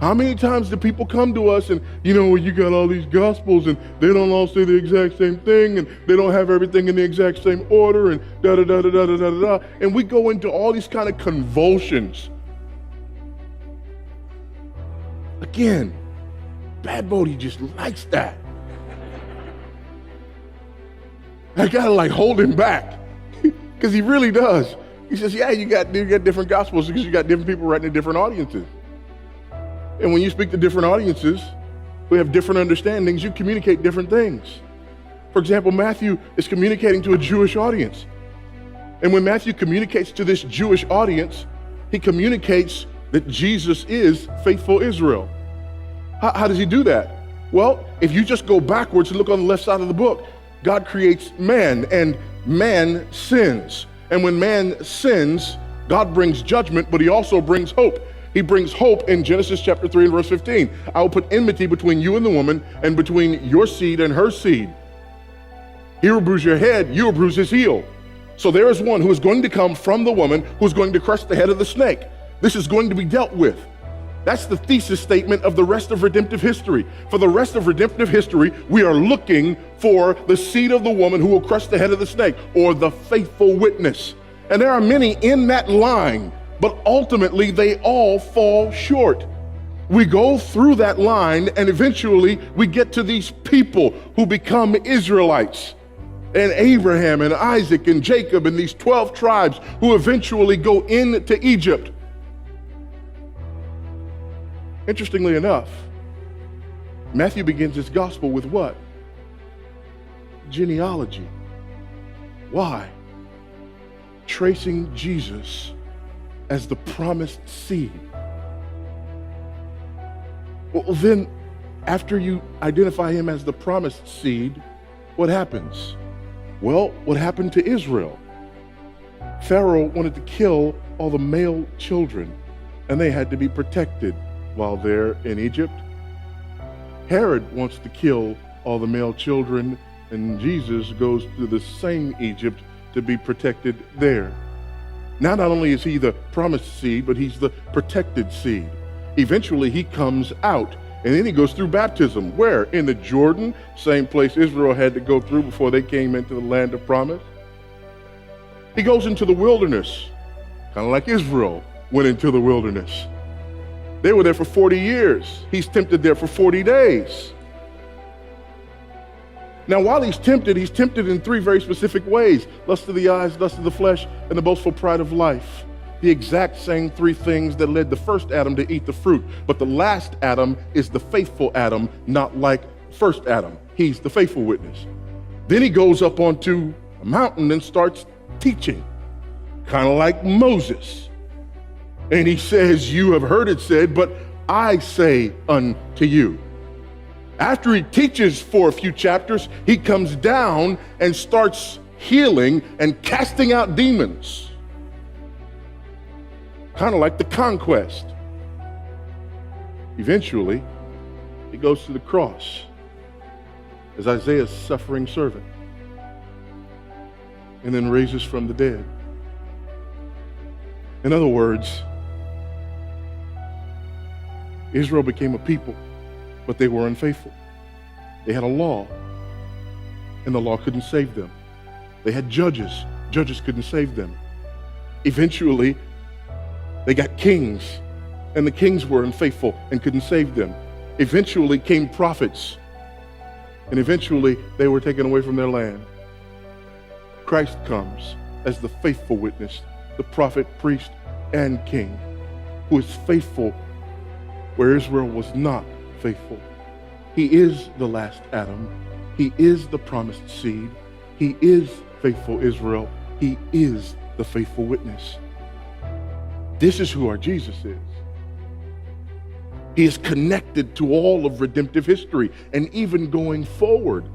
How many times do people come to us and, you got all these gospels and they don't all say the exact same thing and they don't have everything in the exact same order and da-da-da-da-da-da-da-da. And we go into all these kind of convulsions. Again, Bad Voddie just likes that. I gotta hold him back because he really does. He says, yeah, you got different gospels because you got different people writing to different audiences. And when you speak to different audiences who have different understandings, you communicate different things. For example, Matthew is communicating to a Jewish audience. And when Matthew communicates to this Jewish audience, he communicates that Jesus is faithful Israel. How does he do that? Well, if you just go backwards and look on the left side of the book, God creates man and man sins. And when man sins, God brings judgment, but he also brings hope. He brings hope in Genesis chapter 3 and verse 15. I will put enmity between you and the woman and between your seed and her seed. He will bruise your head, you will bruise his heel. So there is one who is going to come from the woman who is going to crush the head of the snake. This is going to be dealt with. That's the thesis statement of the rest of redemptive history. For the rest of redemptive history, we are looking for the seed of the woman who will crush the head of the snake, or the faithful witness. And there are many in that line, but ultimately they all fall short. We go through that line and eventually we get to these people who become Israelites, and Abraham and Isaac and Jacob and these 12 tribes who eventually go into Egypt. Interestingly enough, Matthew begins his gospel with what? Genealogy. Why? Tracing Jesus as the promised seed. Well, then, after you identify him as the promised seed, what happens? Well, what happened to Israel? Pharaoh wanted to kill all the male children, and they had to be protected while they're in Egypt. Herod wants to kill all the male children, and Jesus goes to the same Egypt to be protected there. Now, not only is he the promised seed, but he's the protected seed. Eventually, he comes out, and then he goes through baptism. Where? In the Jordan, same place Israel had to go through before they came into the land of promise. He goes into the wilderness, kind of like Israel went into the wilderness. They were there for 40 years. He's tempted there for 40 days. Now, while he's tempted in three very specific ways: lust of the eyes, lust of the flesh, and the boastful pride of life. The exact same three things that led the first Adam to eat the fruit. But the last Adam is the faithful Adam, not like first Adam. He's the faithful witness. Then he goes up onto a mountain and starts teaching, kind of like Moses. And he says, you have heard it said, but I say unto you. After he teaches for a few chapters, he comes down and starts healing and casting out demons. Kind of like the conquest. Eventually, he goes to the cross as Isaiah's suffering servant, and then raises from the dead. In other words, Israel became a people, but they were unfaithful. They had a law, and the law couldn't save them. They had judges. Judges couldn't save them. Eventually, they got kings, and the kings were unfaithful and couldn't save them. Eventually came prophets, and eventually they were taken away from their land. Christ comes as the faithful witness, the prophet, priest, and king, who is faithful where Israel was not faithful. He is the last Adam. He is the promised seed. He is faithful Israel. He is the faithful witness. This is who our Jesus is. He is connected to all of redemptive history and even going forward.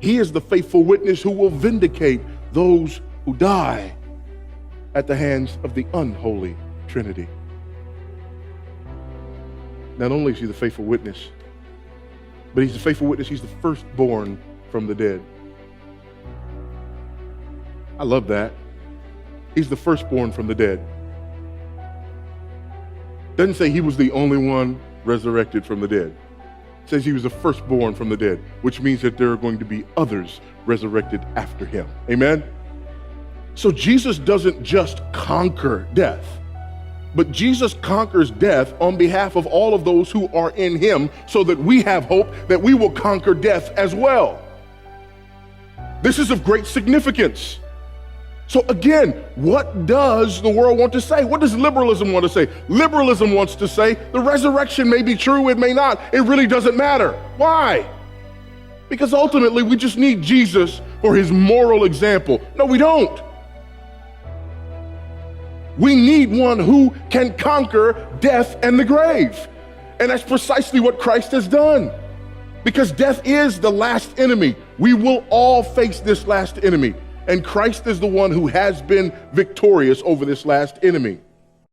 He is the faithful witness who will vindicate those who die at the hands of the unholy Trinity. Not only is he the faithful witness, but he's the faithful witness. He's the firstborn from the dead. I love that. He's the firstborn from the dead. Doesn't say he was the only one resurrected from the dead. It says he was the firstborn from the dead, which means that there are going to be others resurrected after him. Amen? So Jesus doesn't just conquer death, but Jesus conquers death on behalf of all of those who are in him, so that we have hope that we will conquer death as well. This is of great significance. So again, what does the world want to say? What does liberalism want to say? Liberalism wants to say the resurrection may be true, it may not. It really doesn't matter. Why? Because ultimately we just need Jesus for his moral example. No, we don't. We need one who can conquer death and the grave. And that's precisely what Christ has done. Because death is the last enemy. We will all face this last enemy. And Christ is the one who has been victorious over this last enemy.